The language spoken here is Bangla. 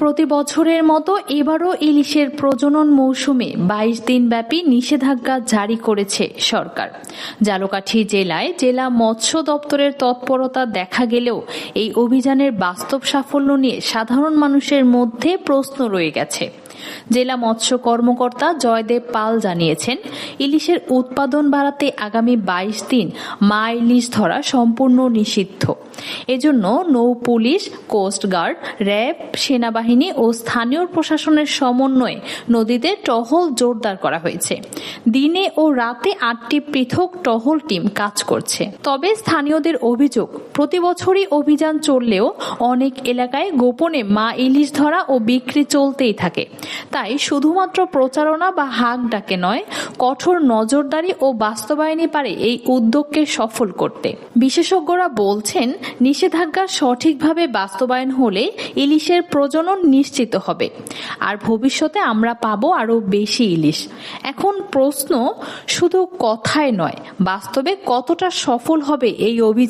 প্রতি বছরের মতো এবারও ইলিশের প্রজনন মৌসুমে 22 দিনব্যাপী নিষেধাজ্ঞা জারি করেছে সরকার। ঝালকাঠি জেলায় জেলা মৎস্য দপ্তরের তৎপরতা দেখা গেলেও এই অভিযানের বাস্তব সাফল্য নিয়ে সাধারণ মানুষের মধ্যে প্রশ্ন রয়ে গেছে। জেলা মৎস্য কর্মকর্তা জয়দেব পাল জানিয়েছেন, ইলিশের উৎপাদন বাড়াতে আগামী 22 দিন মা ইলিশ ধরা সম্পূর্ণ নিষিদ্ধ। এজন্য নৌ পুলিশ, কোস্টগার্ড, র্যাব, সেনাবাহিনী ও স্থানীয় প্রশাসনের সমন্বয়ে নদীতে টহল জোরদার করা হয়েছে। দিনে ও রাতে 8টি পৃথক টহল টিম কাজ করছে। তবে স্থানীয়দের অভিযোগ, প্রতি বছরই অভিযান চললেও অনেক এলাকায় গোপনে মা ইলিশ ধরা ও বিক্রি চলতেই থাকে। তাই শুধুমাত্র প্রচারণা বা হাক ডাকে নয়, কঠোর নজরদারি ও বাস্তবায়নই পারে এই উদ্যোগকে সফল করতে। বিশেষজ্ঞরা বলছেন, নিষেধাজ্ঞা সঠিকভাবে বাস্তবায়ন হলে ইলিশের প্রজনন নিশ্চিত হবে, আর ভবিষ্যতে আমরা পাবো আরো বেশি ইলিশ। এখন প্রশ্ন শুধু কথায় নয়, বাস্তবে কতটা সফল হবে এই অভিযান।